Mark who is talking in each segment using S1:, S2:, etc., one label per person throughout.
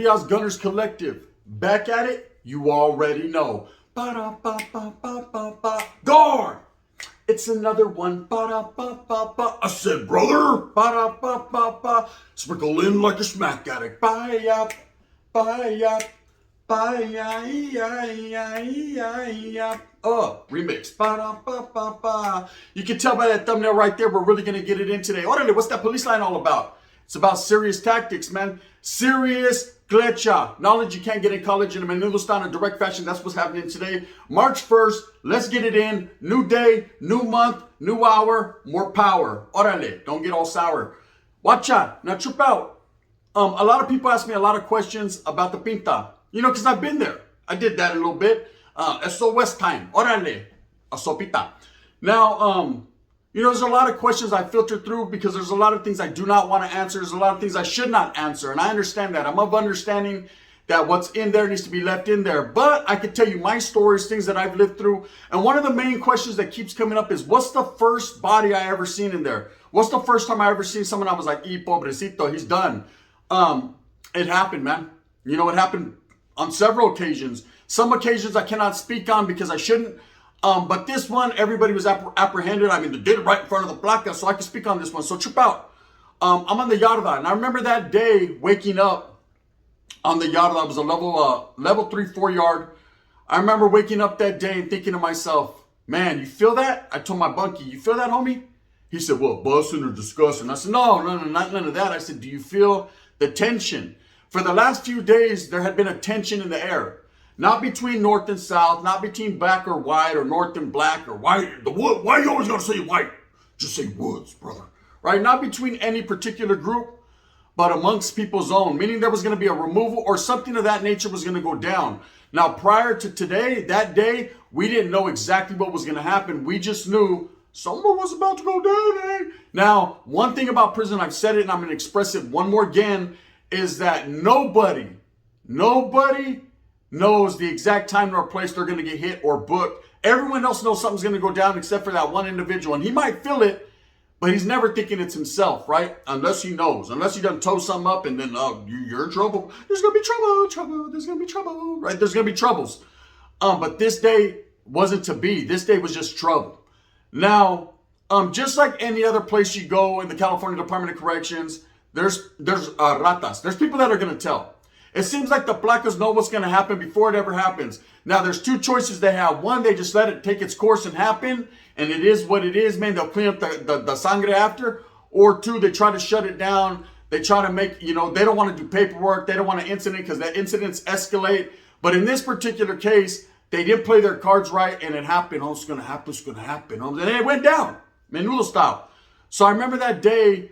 S1: Diaz Gunners Collective. Back at it, you already know. Ba-da-ba-ba-ba-ba-ba. Guard! It's another one. Ba-da-ba-ba-ba. I said, brother. Ba-da-ba-ba-ba. Sprinkle in like a smack addict. Ba-yap, ba-yap, ba-ya-ya-ya-ya-ya. Remix. Ba-da-ba-ba-ba. You can tell by that thumbnail right there, we're really going to get it in today. Orale, what's that police line all about? It's about serious tactics, man. Serious Klecha. Knowledge you can't get in college in a Menudo style in direct fashion. That's what's happening today. March 1st. Let's get it in. New day, new month, new hour, more power. Orale. Don't get all sour. Watch out. Now trip out. A lot of people ask me a lot of questions about the pinta. You know, because I've been there. I did that a little bit. SOS time. Orale. A sopita. Now, you know, there's a lot of questions I filter through because there's a lot of things I do not want to answer. There's a lot of things I should not answer. And I understand that. I'm of understanding that what's in there needs to be left in there. But I can tell you my stories, things that I've lived through. And one of the main questions that keeps coming up is, what's the first body I ever seen in there? What's the first time I ever seen someone I was like, pobrecito, he's done. It happened, man. You know, it happened on several occasions. Some occasions I cannot speak on because I shouldn't. But this one, everybody was apprehended. I mean, they did it right in front of the placa, so I can speak on this one. So trip out. I'm on the Yarda, and I remember that day waking up on the Yarda. It was a level 3-4 yard. I remember waking up that day and thinking to myself, man, you feel that? I told my bunkie, you feel that, homie? He said, well, busting or disgusting. I said, no, not none of that. I said, do you feel the tension? For the last few days, there had been a tension in the air. Not between north and south, not between black or white or north and black or white. The wood. Why you always gotta say white? Just say woods, brother. Right? Not between any particular group, but amongst people's own. Meaning there was gonna be a removal or something of that nature was gonna go down. Now, prior to today, that day, we didn't know exactly what was gonna happen. We just knew someone was about to go down, eh? Now, one thing about prison, I've said it and I'm gonna express it one more again, is that nobody knows the exact time or place they're going to get hit or booked. Everyone else knows something's going to go down except for that one individual. And he might feel it, but he's never thinking it's himself, right? Unless he knows. Unless he doesn't toe something up and then, you're in trouble. There's going to be trouble. There's going to be trouble, right? There's going to be troubles. But this day wasn't to be. This day was just trouble. Now, just like any other place you go in the California Department of Corrections, there's ratas. There's people that are going to tell. It seems like the placas know what's going to happen before it ever happens. Now, there's two choices they have. One, they just let it take its course and happen, and it is what it is, man. They'll clean up the sangre after. Or two, they try to shut it down. They try to make, you know, they don't want to do paperwork. They don't want an incident because that incidents escalate. But in this particular case, they didn't play their cards right, and it happened. Oh, it's going to happen. It's going to happen. And it went down, menudo style. So I remember that day,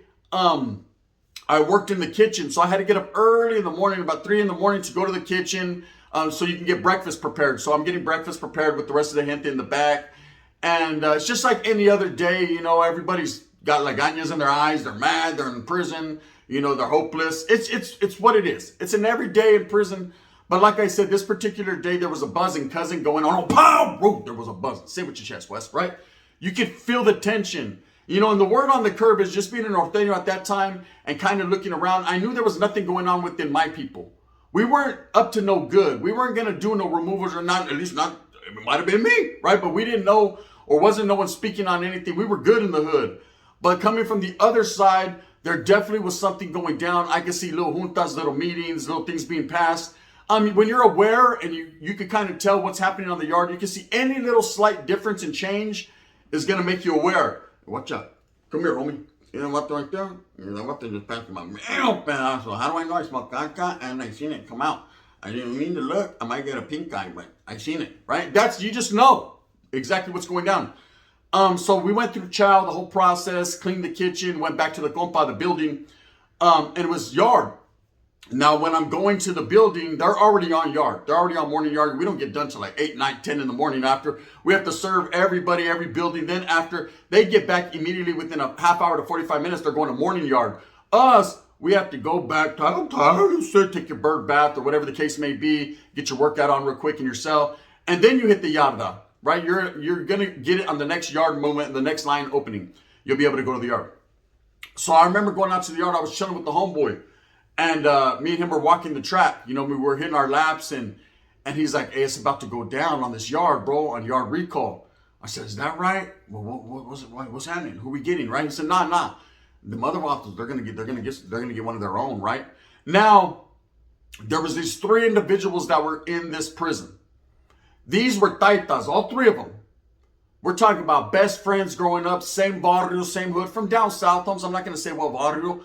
S1: I worked in the kitchen, so I had to get up early in the morning, about 3 in the morning, to go to the kitchen so you can get breakfast prepared. So I'm getting breakfast prepared with the rest of the gente in the back. And it's just like any other day, you know, everybody's got lagañas in their eyes. They're mad. They're in prison. You know, they're hopeless. It's what it is. It's an everyday in prison. But like I said, this particular day, there was a buzzing cousin going on. Oh, pow! Whoa, there was a buzzing. Say it with your chest, Wes, right? You could feel the tension. You know, and the word on the curb is just being an norteño at that time and kind of looking around. I knew there was nothing going on within my people. We weren't up to no good. We weren't going to do no removals or not, at least not, it might have been me, right? But we didn't know or wasn't no one speaking on anything. We were good in the hood. But coming from the other side, there definitely was something going down. I could see little juntas, little meetings, little things being passed. I mean, when you're aware and you can kind of tell what's happening on the yard, you can see any little slight difference and change is going to make you aware. Watch out. Come here, homie. You know what right there? You know what? They just passed my mail pedazo. How do I know I smell caca and I seen it come out? I didn't mean to look. I might get a pink eye, but I seen it, right? You just know exactly what's going down. So we went through chow, the whole process, cleaned the kitchen, went back to the compa, the building, and it was yard. Now, when I'm going to the building, they're already on yard. They're already on morning yard. We don't get done till like 8, 9, 10 in the morning after. We have to serve everybody, every building. Then after, they get back immediately within a half hour to 45 minutes. They're going to morning yard. Us, we have to go back. I'm tired. I'm sick. Take your bird bath or whatever the case may be. Get your workout on real quick in your cell. And then you hit the yarda, right? You're going to get it on the next yard moment, the next line opening. You'll be able to go to the yard. So I remember going out to the yard. I was chilling with the homeboy. And me and him were walking the track. You know, we were hitting our laps, and he's like, hey, it's about to go down on this yard, bro, on yard recall. I said, is that right? Well, what's happening? Who are we getting, right? He said, nah. The mother waffles, they're gonna get one of their own, right? Now, there was these 3 individuals that were in this prison. These were taitas, all 3 of them. We're talking about best friends growing up, same barrio, same hood, from down south homes. I'm not gonna say what barrio.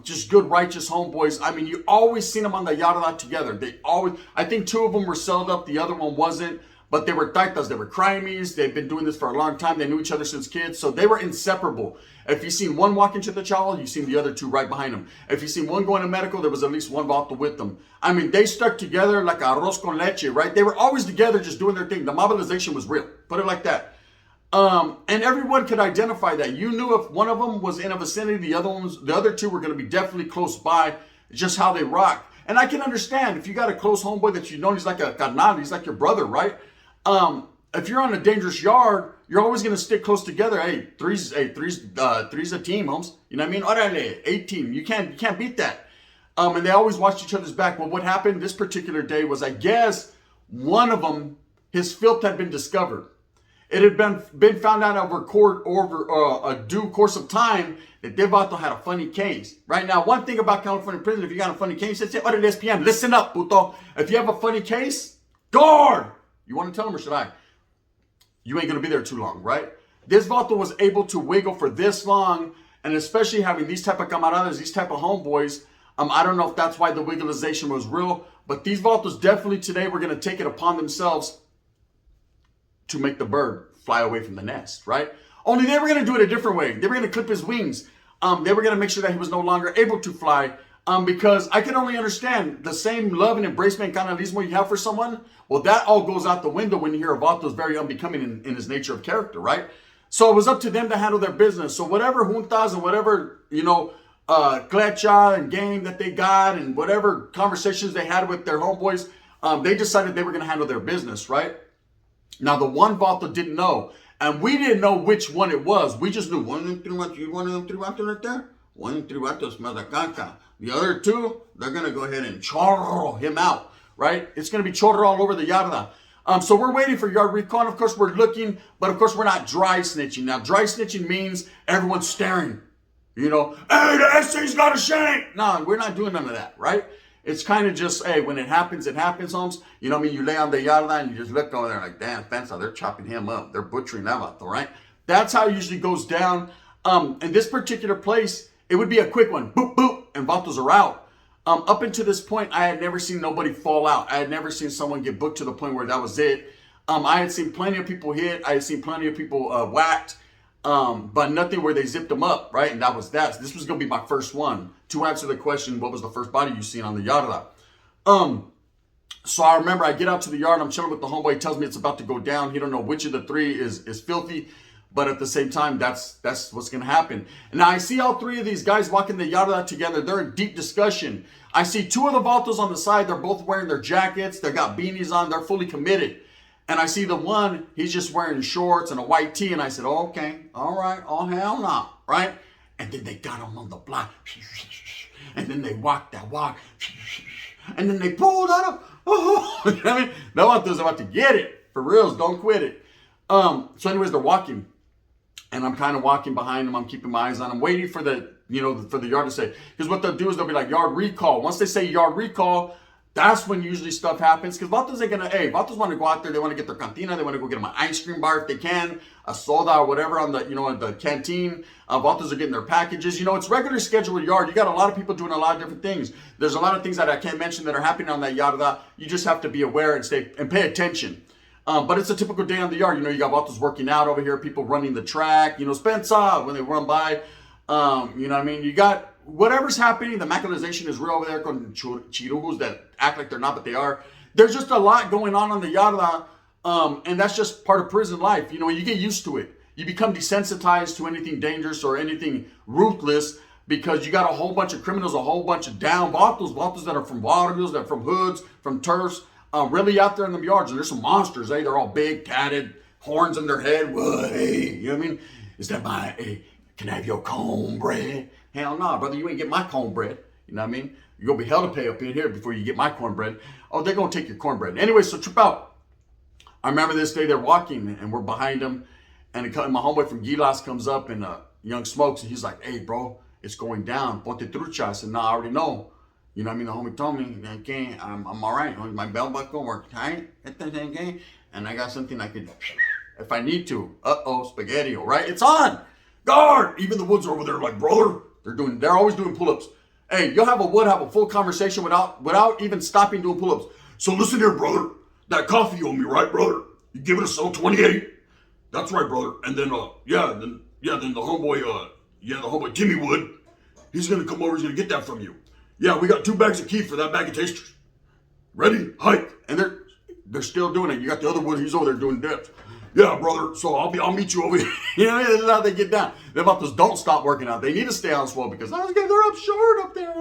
S1: Just good, righteous homeboys. I mean, you always seen them on the Yarda together. They always, I think 2 of them were sold up, the other one wasn't. But they were taitas, they were crimies, they've been doing this for a long time, they knew each other since kids, so they were inseparable. If you seen one walk into the chawal, you seen the other 2 right behind them. If you seen one going to medical, there was at least one vato with them. I mean, they stuck together like arroz con leche, right? They were always together just doing their thing. The mobilization was real, put it like that. And everyone could identify that. You knew if one of them was in a vicinity, the other 2 were going to be definitely close by, just how they rock. And I can understand if you got a close homeboy that you know, he's like a carnal, he's like your brother, right? If you're on a dangerous yard, you're always going to stick close together. Hey, three's a team, homes. You know what I mean? Orale, 18. You can't beat that. And they always watched each other's back. Well, what happened this particular day was, I guess, one of them, his filth had been discovered. It had been found out over a due course of time that Devato had a funny case. Right now, one thing about California prison, if you got a funny case, it's SPM. Listen up, puto. If you have a funny case, guard. You want to tell him or should I? You ain't going to be there too long, right? This vato was able to wiggle for this long, and especially having these type of camaradas, these type of homeboys, I don't know if that's why the wigglization was real, but these vatos definitely today were going to take it upon themselves to make the bird fly away from the nest, right? Only they were going to do it a different way. They were going to clip his wings. They were going to make sure that he was no longer able to fly, because I can only understand the same love and embracement canalismo you have for someone. Well, that all goes out the window when you hear a vato is very unbecoming in his nature of character, right? So it was up to them to handle their business. So whatever juntas and whatever, clecha and game that they got and whatever conversations they had with their homeboys, they decided they were going to handle their business, right? Now, the one vato didn't know, and we didn't know which one it was. We just knew one of them three vatos right there. One of them 3 vatos smells like caca. The other 2, they're going to go ahead and chorro him out, right? It's going to be chorro all over the yarda. So we're waiting for yard recall. And of course, we're looking, but of course, we're not dry snitching. Now, dry snitching means everyone's staring. You know, hey, the SC's got a shank. No, we're not doing none of that, right? It's kind of just, hey, when it happens, Holmes. You know what I mean? You lay on the yarda and you just look over there like, damn, Fensa, they're chopping him up. They're butchering that vato, right? That's how it usually goes down. In this particular place, it would be a quick one. Boop, boop, and vatos are out. Up until this point, I had never seen nobody fall out. I had never seen someone get booked to the point where that was it. I had seen plenty of people hit. I had seen plenty of people whacked. But nothing where they zipped them up, right? And that was that. This was going to be my first one. To answer the question, what was the first body you seen on the yarda? So I remember I get out to the yard. I'm chilling with the homeboy. He tells me it's about to go down. He don't know which of the 3 is filthy. But at the same time, that's what's going to happen. And now I see all 3 of these guys walking the yarda together. They're in deep discussion. I see 2 of the vatos on the side. They're both wearing their jackets. They got beanies on. They're fully committed. And I see the one, he's just wearing shorts and a white tee. And I said, oh, okay, all right, oh, hell no, right? And then they got him on the block. And then they walked that walk. And then they pulled on him. Oh, you know what I mean? No one was about to get it. For reals, don't quit it. So anyways, they're walking. And I'm kind of walking behind them. I'm keeping my eyes on them, waiting for the yard to say. Because what they'll do is they'll be like, yard recall. Once they say yard recall, that's when usually stuff happens. Because vatos want to go out there. They want to get their cantina. They want to go get them an ice cream bar if they can, a soda or whatever on the canteen. Vatos are getting their packages. It's regular scheduled yard. You got a lot of people doing a lot of different things. There's a lot of things that I can't mention that are happening on that yard. You just have to be aware and pay attention. But it's a typical day on the yard. You got vatos working out over here, people running the track, Spencer, when they run by. You know what I mean? You got whatever's happening. The mechanization is real over there con chirujos that act like they're not, but they are. There's just a lot going on the yarda. And that's just part of prison life. You get used to it. You become desensitized to anything dangerous or anything ruthless because you got a whole bunch of criminals, a whole bunch of down vatos that are from barrios, that are from hoods, from turfs. Really out there in the yards, and there's some monsters, eh? They're all big, tatted, horns in their head. What, hey, you know what I mean? Is that can I have your cornbread? Hell no, brother, you ain't get my cornbread. You know what I mean? You're going to be hell to pay up in here before you get my cornbread. Oh, they're going to take your cornbread. Anyway, so trip out. I remember this day they're walking and we're behind them. And my homeboy from Gilas comes up and Young Smokes. And he's like, hey, bro, it's going down. Ponte trucha. I said, nah, I already know. You know what I mean? The homie told me, okay, I'm all right. My belt buckle worked tight. And I got something I could, if I need to. Spaghetti, right? It's on. Guard. Even the Woods are over there like, brother. They're always doing pull-ups. Hey, you'll have a full conversation without even stopping doing pull-ups. So listen here, brother. That coffee you owe me, right, brother? You give it a soul 28. That's right, brother. And then then the homeboy Timmy Wood, he's gonna come over, he's gonna get that from you. Yeah, we got 2 bags of Keef for that bag of tasters. Ready? Hike. And they're still doing it. You got the other Wood, he's over there doing dips. Yeah, brother. So I'll meet you over here. You know, this is how they get down. They're about this. Don't stop working out. They need to stay on swell because they're up short up there.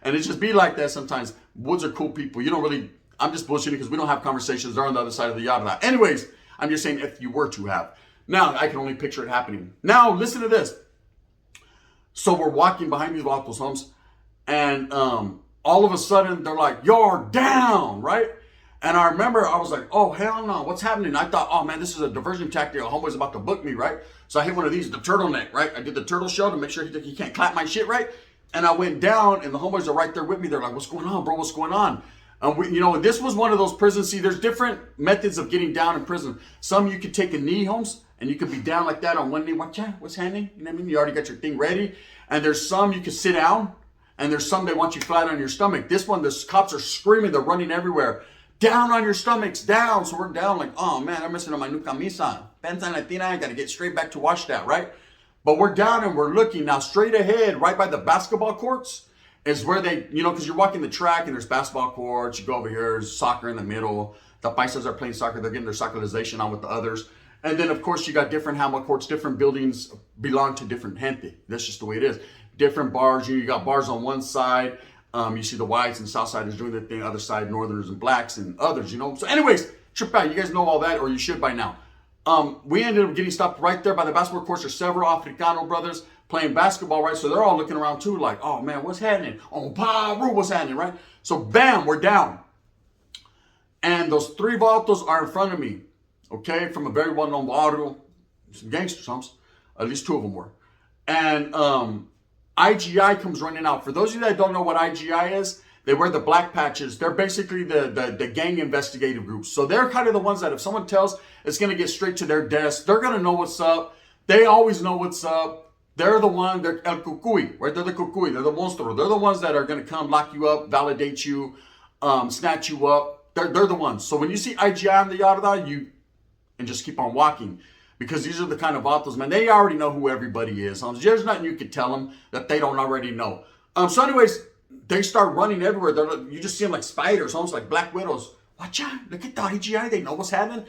S1: And it just be like that sometimes. Woods are cool people. You don't really. I'm just bullshitting because we don't have conversations. They're on the other side of the yada. Anyways, I'm just saying if you were to have. Now I can only picture it happening. Now listen to this. So we're walking behind these Vatos homes, and all of a sudden they're like, "You're down," right? And I remember I was like, oh, hell no, what's happening? I thought, oh, man, this is a diversion tactic. A homeboy's about to book me, right? So I hit one of these, the turtleneck, right? I did the turtle show to make sure he can't clap my shit, right? And I went down, and the homeboys are right there with me. They're like, what's going on, bro? What's going on? And this was one of those prisons. See, there's different methods of getting down in prison. Some you could take a knee, Holmes, and you could be down like that on one knee. What's happening? You know what I mean? You already got your thing ready. And there's some you could sit down, and there's some they want you flat on your stomach. This one, the cops are screaming. They're running everywhere. Down on your stomachs, down. So we're down like, oh man, I'm missing on my new camisa. Pensa latina, I gotta get straight back to wash that, right? But we're down and we're looking. Now straight ahead, right by the basketball courts, is where they, because you're walking the track and there's basketball courts. You go over here, there's soccer in the middle. The paisas are playing soccer. They're getting their soccerization on with the others. And then, of course, you got different handball courts. Different buildings belong to different gente. That's just the way it is. Different bars. You got bars on one side. You see the whites and south siders doing their thing, other side, northerners and blacks and others, So anyways, trip out. You guys know all that, or you should by now. We ended up getting stopped right there by the basketball courts. There's several Africano brothers playing basketball, right? So they're all looking around too like, oh man, what's happening? Oh, Paru, what's happening, right? So bam, we're down. And those 3 Vatos are in front of me, okay? From a very well-known barrio. Some gangsters, at least 2 of them were. And IGI comes running out. For those of you that don't know what IGI is, they wear the black patches. They're basically the gang investigative group. So they're kind of the ones that if someone tells, it's going to get straight to their desk. They're going to know what's up. They always know what's up. They're the one, they're El Cucuy, right? They're the Cucuy. They're the monstro. They're the ones that are going to come lock you up, validate you, snatch you up. They're the ones. So when you see IGI on the Yarda, and just keep on walking. Because these are the kind of vatos, man, they already know who everybody is. There's nothing you could tell them that they don't already know. So anyways, they start running everywhere. You just see them like spiders, almost like black widows. Watch out, look at the IGI, they know what's happening.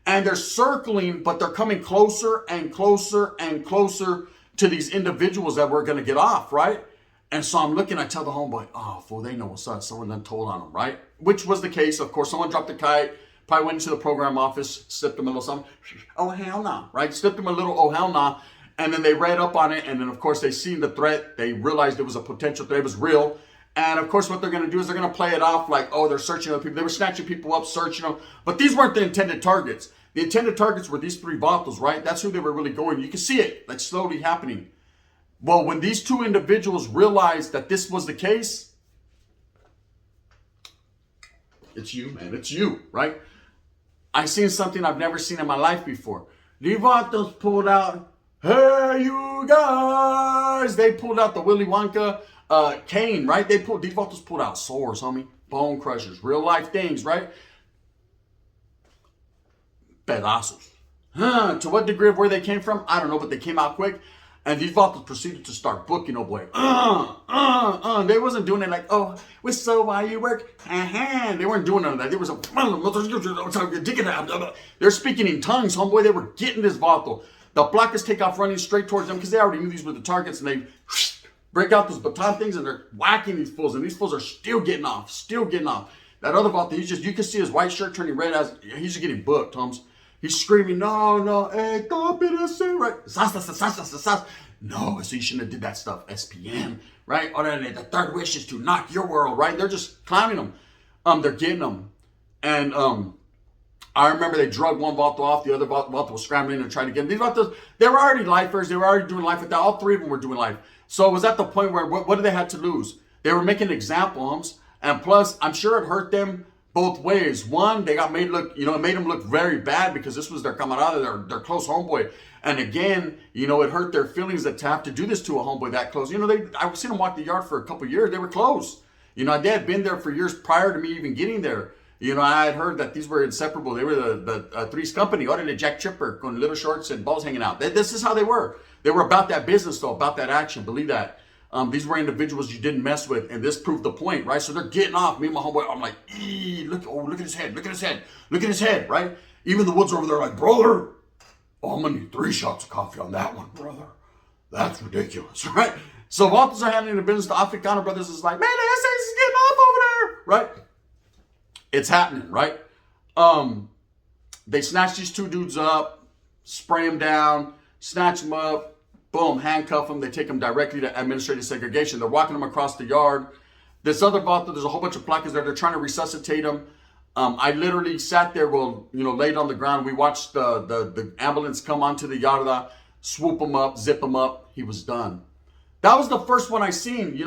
S1: And they're circling, but they're coming closer and closer and closer to these individuals that we're going to get off, right? And so I'm looking, I tell the homeboy, oh, fool, they know what's up. Someone done told on them, right? Which was the case. Of course, someone dropped a kite. Probably went into the program office, slipped them a little something. Oh, hell no, right? Slipped them a little, oh, hell no. And then they read up on it. And then, of course, they seen the threat. They realized it was a potential threat. It was real. And, of course, what they're going to do is they're going to play it off like, oh, they're searching other people. They were snatching people up, searching them. But these weren't the intended targets. The intended targets were these 3 vatos, right? That's who they were really going. You can see it, like, slowly happening. Well, when these 2 individuals realized that this was the case, it's you, man. It's you, right? I seen something I've never seen in my life before. The Vatos pulled out, hey, you guys. They pulled out the Willy Wonka cane, right? These Vatos pulled out swords, homie. Bone crushers, real life things, right? Pedazos. To what degree of where they came from, I don't know, but they came out quick. And these Vatos proceeded to start booking, oh boy. They wasn't doing it like, oh, we saw why you work. They weren't doing none of that. They was they're speaking in tongues, homeboy. They were getting this Vato. The Placas take off running straight towards them because they already knew these were the targets, and they break out those baton things and they're whacking these fools. And these fools are still getting off. That other Vato, you can see his white shirt turning red as he's just getting booked, Holmes. He's screaming, no, no, hey, stop it, right? Sas. No, so you shouldn't have did that stuff. SPM, right? Or the third wish is to knock your world, right? They're just clowning them. They're getting them. And I remember they drug one vato off, the other vato was scrambling and trying to get them. These vatos, they were already lifers. They were already doing life with that. All three of them were doing life. So it was at the point where, what did they have to lose? They were making examples. And plus, I'm sure it hurt them both ways. One, they got made look, it made them look very bad because this was their camarada, their close homeboy. And again, it hurt their feelings to have to do this to a homeboy that close. I've seen them walk the yard for a couple years. They were close. They had been there for years prior to me even getting there. I had heard that these were inseparable. They were the Three's Company, the Jack Chipper, con little shorts and balls hanging out. This is how they were. They were about that business, though, about that action. Believe that. These were individuals you didn't mess with, and this proved the point, right? So they're getting off. Me and my homeboy, I'm like, look at his head, look at his head, right? Even the Woods over there like, brother, I'm gonna need 3 shots of coffee on that one, brother. That's ridiculous, right? So vatos are handling the business. The Africana brothers is like, man, the SS is getting off over there, right? It's happening, right? They snatch these 2 dudes up, spray them down, snatch them up, boom, handcuff them. They take them directly to administrative segregation. They're walking them across the yard. This other vato, there's a whole bunch of placas there. They're trying to resuscitate him. I literally sat there, laid on the ground. We watched the ambulance come onto the yarda, swoop him up, zip him up. He was done. That was the first one I seen,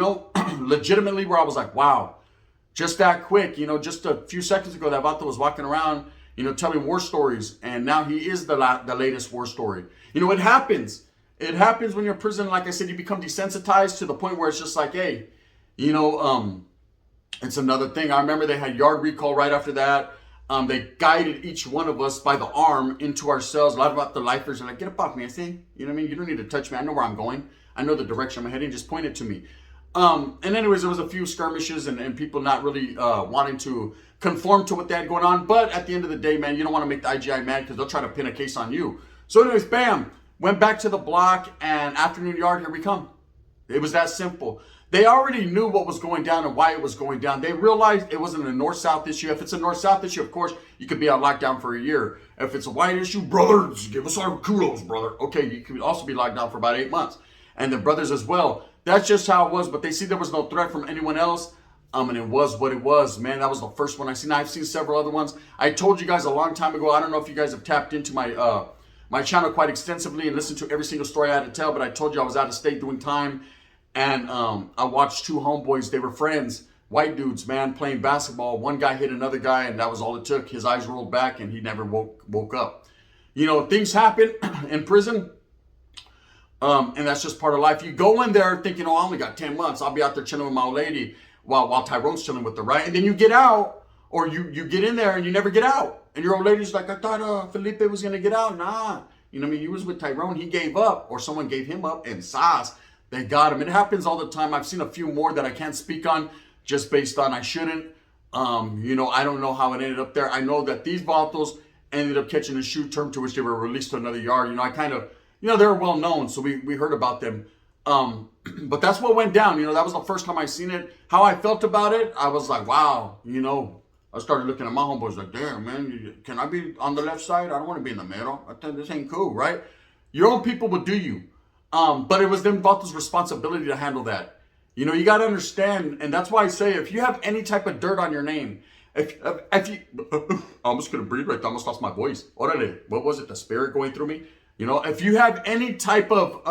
S1: legitimately where I was like, wow, just that quick. Just a few seconds ago, that vato was walking around, telling war stories. And now he is the latest war story. It happens. It happens when you're in prison. Like I said, you become desensitized to the point where it's just like, hey, it's another thing. I remember they had yard recall right after that. They guided each one of us by the arm into our cells. A lot about the lifers are like, get up off me. I say, you know what I mean? You don't need to touch me. I know where I'm going. I know the direction I'm heading. Just point it to me. And anyways, there was a few skirmishes and people not really wanting to conform to what they had going on. But at the end of the day, man, you don't want to make the IGI mad because they'll try to pin a case on you. So anyways, bam. Went back to the block and afternoon yard, here we come. It was that simple. They already knew what was going down and why it was going down. They realized it wasn't a north-south issue. If it's a north-south issue, of course, you could be on lockdown for a year. If it's a white issue, brothers, give us our kudos, brother. Okay, you could also be locked down for about 8 months. And the brothers as well. That's just how it was. But they see there was no threat from anyone else. And it was what it was. Man, that was the first one I seen. I've seen several other ones. I told you guys a long time ago. I don't know if you guys have tapped into my channel quite extensively and listened to every single story I had to tell, but I told you I was out of state doing time, and I watched 2 homeboys. They were friends, white dudes, man, playing basketball. One guy hit another guy, and that was all it took. His eyes rolled back, and he never woke up. Things happen in prison, and that's just part of life. You go in there thinking, I only got 10 months. I'll be out there chilling with my old lady while Tyrone's chilling with her, right? And then you get out, or you get in there, and you never get out. And your old lady's like, I thought Felipe was going to get out. Nah. You was with Tyrone. He gave up, or someone gave him up, and Sas, they got him. It happens all the time. I've seen a few more that I can't speak on just based on I shouldn't. I don't know how it ended up there. I know that these vatos ended up catching a shoot term to which they were released to another yard. I kind of, they're well known, so we heard about them. But that's what went down. That was the first time I seen it. How I felt about it, I was like, wow, I started looking at my homeboys like, damn, man, can I be on the left side? I don't want to be in the middle. I think this ain't cool, right? Your own people will do you. But it was them vatos' responsibility to handle that. You got to understand, and that's why I say, if you have any type of dirt on your name, if you, I almost couldn't breathe right there. I almost lost my voice. Orale, what was it? The spirit going through me? If you have any type of,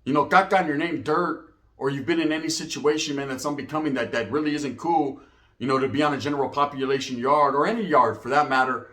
S1: caca on your name, dirt, or you've been in any situation, man, that's unbecoming, that really isn't cool, to be on a general population yard or any yard for that matter,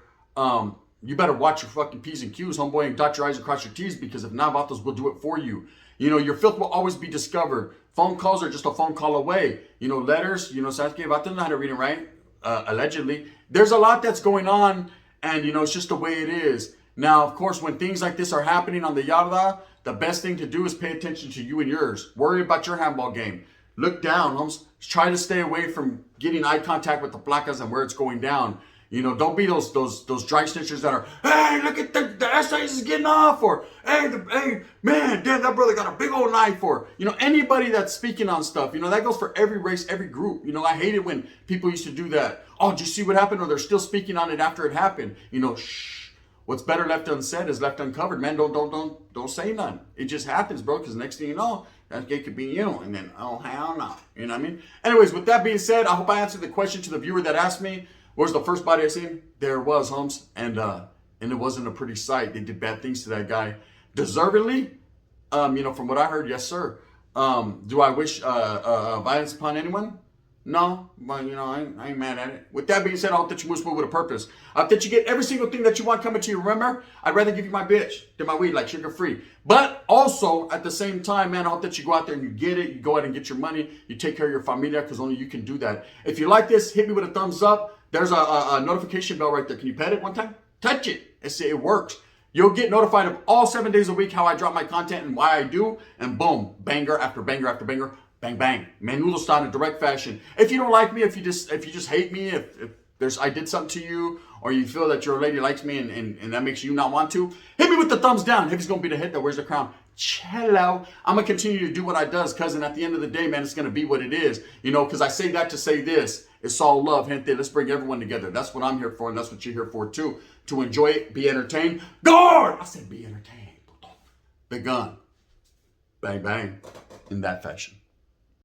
S1: you better watch your fucking P's and Q's, homeboy, and dot your I's and cross your T's, because if not, vatos will do it for you. Your filth will always be discovered. Phone calls are just a phone call away. Letters, sabes que vatos know how to read and write, allegedly. There's a lot that's going on, and, it's just the way it is. Now, of course, when things like this are happening on the yarda, the best thing to do is pay attention to you and yours. Worry about your handball game. Look down, homes. Try to stay away from getting eye contact with the placas and where it's going down. You know, don't be those dry snitchers that are, hey, look at the essays is getting off, or hey, man, damn, that brother got a big old knife, or, you know, anybody that's speaking on stuff, you know, that goes for every race, every group. You know, I hate it when people used to do that. Oh, did you see what happened? Or they're still speaking on it after it happened. You know, shh. What's better left unsaid is left uncovered. Man, don't say none. It just happens, bro, because next thing you know, that it could be you. And then, oh, hell no. You know what I mean? Anyways, with that being said, I hope I answered the question to the viewer that asked me, where's the first body I seen? There it was, Holmes. And it wasn't a pretty sight. They did bad things to that guy. Deservedly, you know, from what I heard, yes, sir. Do I wish violence upon anyone? No, but, you know, I ain't mad at it. With that being said, I hope that you move with a purpose. I hope that you get every single thing that you want coming to you. Remember, I'd rather give you my bitch than my weed, like sugar-free. But also, at the same time, man, I hope that you go out there and you get it. You go out and get your money. You take care of your familia, because only you can do that. If you like this, hit me with a thumbs up. There's a notification bell right there. Can you pet it one time? Touch it. It works. You'll get notified of all 7 days a week how I drop my content and why I do. And boom, banger after banger after banger. Bang, bang. Menudo style in direct fashion. If you don't like me, if you just hate me, if I did something to you, or you feel that your lady likes me and that makes you not want to, hit me with the thumbs down. If he's going to be the hit that wears the crown. Cello. I'm going to continue to do what I does, cousin. At the end of the day, man, it's going to be what it is. You know, because I say that to say this. It's all love, gente. Let's bring everyone together. That's what I'm here for, and that's what you're here for, too. To enjoy it, be entertained. Guard! I said be entertained. The gun. Bang, bang. In that fashion.